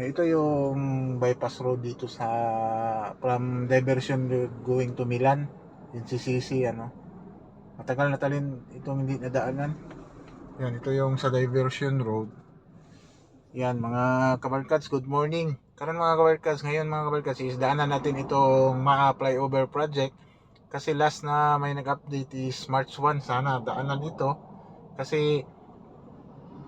ito yung bypass road dito sa from diversion going to Milan, yung CCC ano. Matagal na talin itong hindi nadaanan. Yan, ito yung sa diversion road. Yan mga kabarkads, good morning. Karon mga kabarkads, ngayon mga kabarkads is daanan natin itong MAA flyover project. Kasi last na may nag-update is March 1, sana daanan ito. Kasi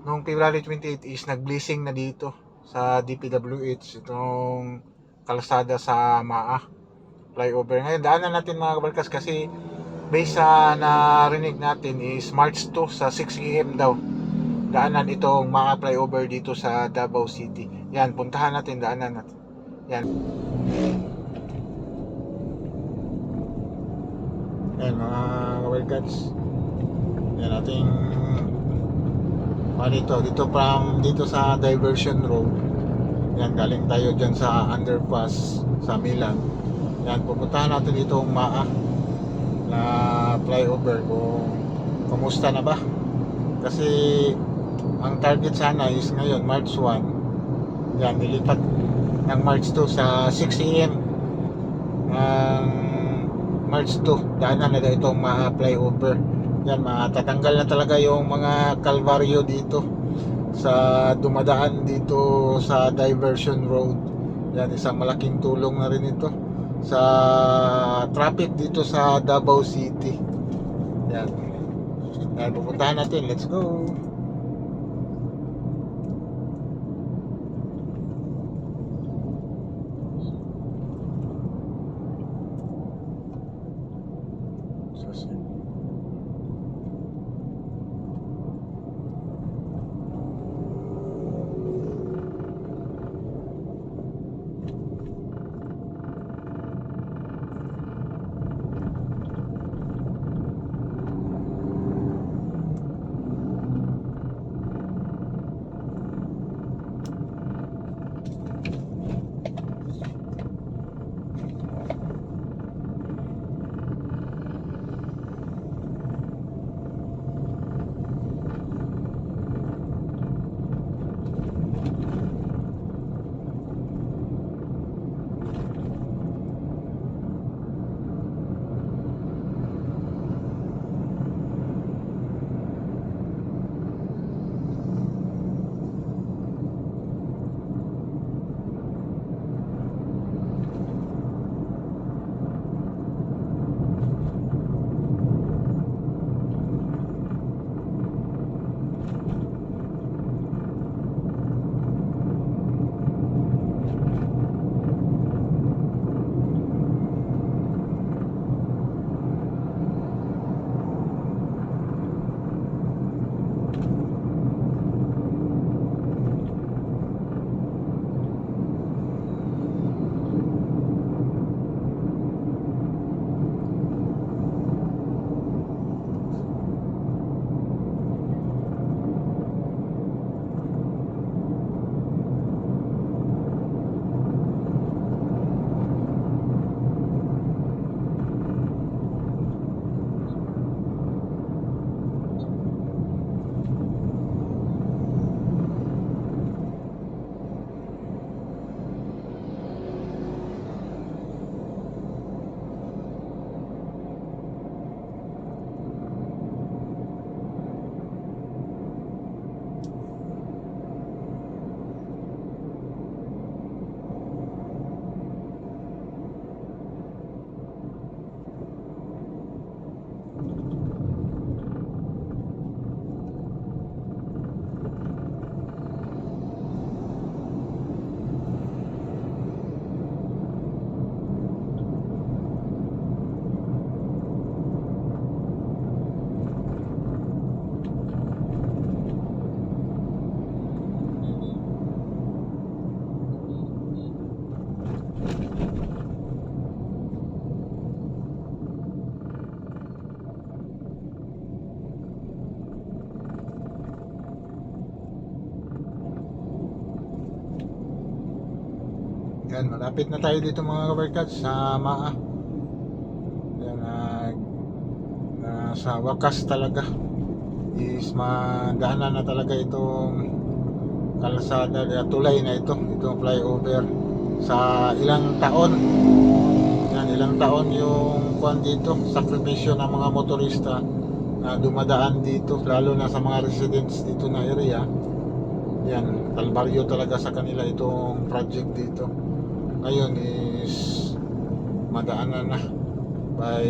noong February 28 is nag-blessing na dito sa DPWH itong kalsada sa MAA flyover. Ngayon daanan natin mga kabarkas kasi based sa narinig natin is March 2 sa 6 AM daw daanan itong MAA flyover dito sa Davao City. Yan, puntahan natin, daanan natin. Yan. Yan mga kabarkas. Yan ating dito from dito sa diversion road. Yan, galing tayo dyan sa underpass sa Milan. Yan, pupuntahan natin dito ang MAA na flyover kung kumusta na ba. Kasi ang target sana is ngayon March 1. Yan, nilipat ng March 2 sa 6 AM ng March 2. Daanan na itong MAA flyover. Yan, matatanggal na talaga yung mga kalbaryo dito sa dumadaan dito sa diversion road. Yan, isang malaking tulong na rin ito sa traffic dito sa Davao City. Yan, yan, pupuntahan natin, let's go. Yan, malapit na tayo dito mga kabarkads sa MAA. Yan, sa wakas talaga is madaanan na talaga itong kalsada, tulay na itong flyover sa ilang taon. Yan, ilang taon yung kuan dito, sakripisyo ng mga motorista na dumadaan dito, lalo na sa mga residents dito na area. Yan, kalbaryo talaga sa kanila itong project dito. Ngayon is madaanan na by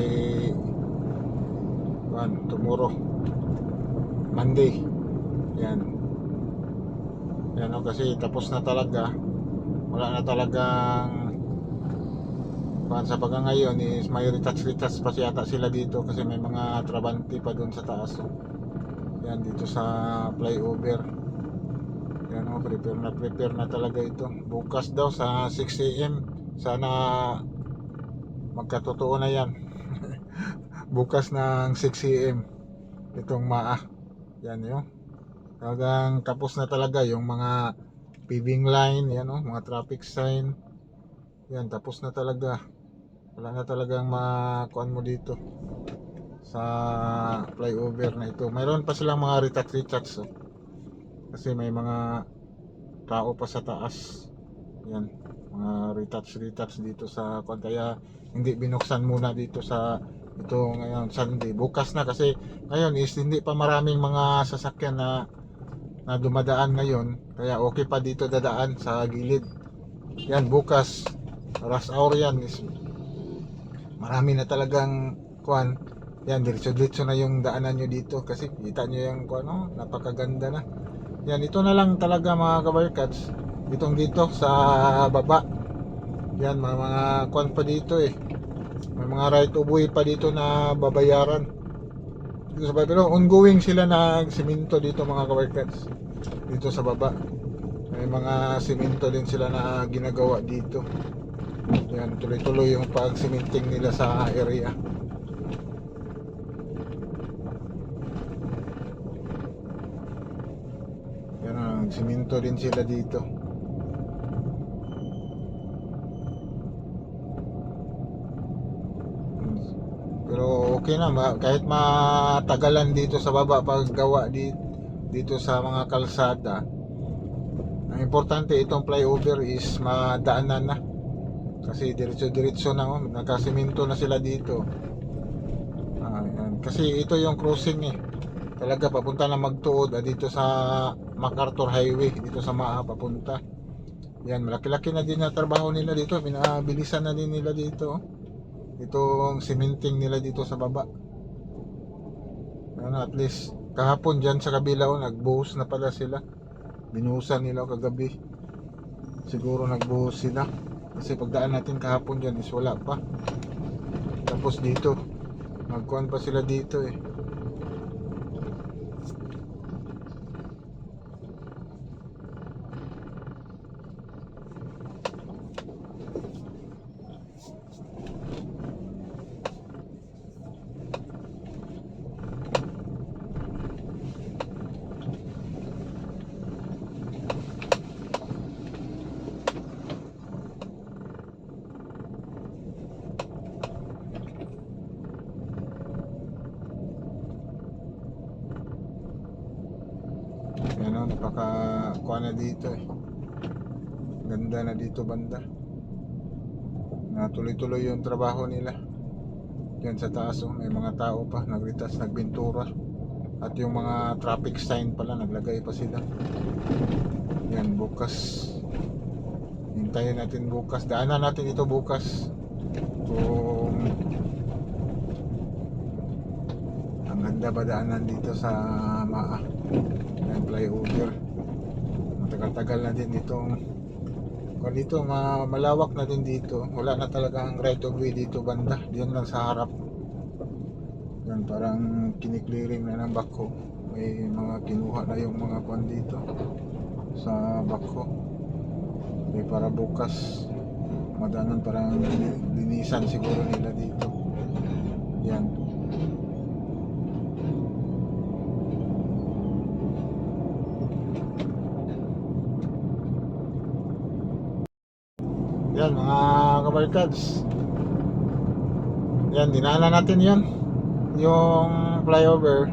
tomorrow, Monday. Yan. Yan o, kasi tapos na talaga. Wala na talagang sa pagka ngayon is may retouch pa yata sila dito kasi may mga trabante pa doon sa taas. Yan, dito sa flyover. Yan o, prepare na talaga ito. Bukas daw sa 6 AM. Sana magkatotoo na yan. Bukas ng 6 AM itong yan yun. Talagang tapos na talaga yung mga paving line, yan o, mga traffic sign. Yan, tapos na talaga. Wala na talagang makuan mo dito sa flyover na ito. Mayroon pa silang mga retouch kasi may mga tao pa sa taas. Yan, mga retouch dito sa kuan, kaya hindi binuksan muna dito sa ito ngayon Sunday. Bukas na kasi ngayon is hindi pa maraming mga sasakyan na dumadaan ngayon, kaya okay pa dito dadaan sa gilid. Yan, bukas rush hour yan is marami na talagang kuan. Yan, diretso na yung daanan nyo dito kasi kita nyo yung kuan, no? Napakaganda na. Yan, ito na lang talaga mga kabarkats, dito sa baba. Yan, mga kuan pa dito eh, may mga right of way pa dito na babayaran dito sa baba, pero ongoing sila nagsemento dito mga kabarkats. Dito sa baba may mga semento din sila na ginagawa dito. Yan, tuloy-tuloy yung pag-cementing nila sa area. Yan, semento din sila dito. Pero okay na, kahit matagalan dito sa baba paggawa dito sa mga kalsada. Ang importante itong flyover is madaanan na. Kasi diretso na, nakasimento na sila dito. Yan. Kasi ito yung crossing eh. Talaga papunta na Magtuod dito sa MacArthur Highway, dito sa papunta. Yan, malaki-laki na din na trabaho nila dito. Binabilisan na din nila dito. Itong cementing nila dito sa baba. Ano, at least kahapon dyan sa kabila nagbuhos na pala sila. Binuhusan nila kagabi. Siguro nagbuhos sila. Kasi pagdaan natin kahapon dyan is wala pa. Tapos dito magkuhan pa sila dito eh. Yan o, napaka-kuha na dito eh. Ganda na dito banda. Natuloy-tuloy yung trabaho nila. Yan sa taas may mga tao pa, nagritas, nagbintura. At yung mga traffic sign pala, naglagay pa sila. Yan, bukas. Hintayin natin bukas. Daanan natin ito bukas. Kung ang ganda ba daanan dito sa yan, flyover. Matagal-tagal na din itong kung dito malawak na din dito. Wala na talaga ang right of way dito banda. Diyan lang sa harap. Yan, parang kiniklearing na ng bako. May mga kinuha na yung mga kwan dito sa bako. Para bukas madanan, parang linisan siguro nila dito. Yan. Yan mga kabarkads. Yan, dinaanan natin yan. Yung flyover.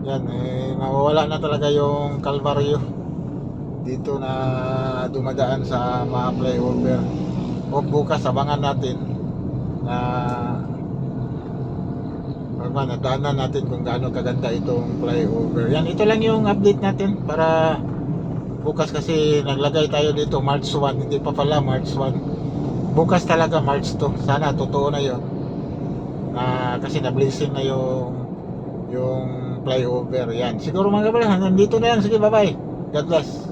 Yan, mawawala na talaga yung kalbaryo. dito na dumadaan sa mga flyover. O bukas abangan natin na nadaanan natin kung gaano kaganda itong flyover. Yan, ito lang yung update natin para bukas, kasi naglagay tayo dito March 1, hindi pa pala March 1. Bukas talaga March 2. Sana totoo na yon. Kasi na-blessing na yung flyover. Yan. Siguro mga kabala, nandito na yan. Sige, bye-bye. God bless.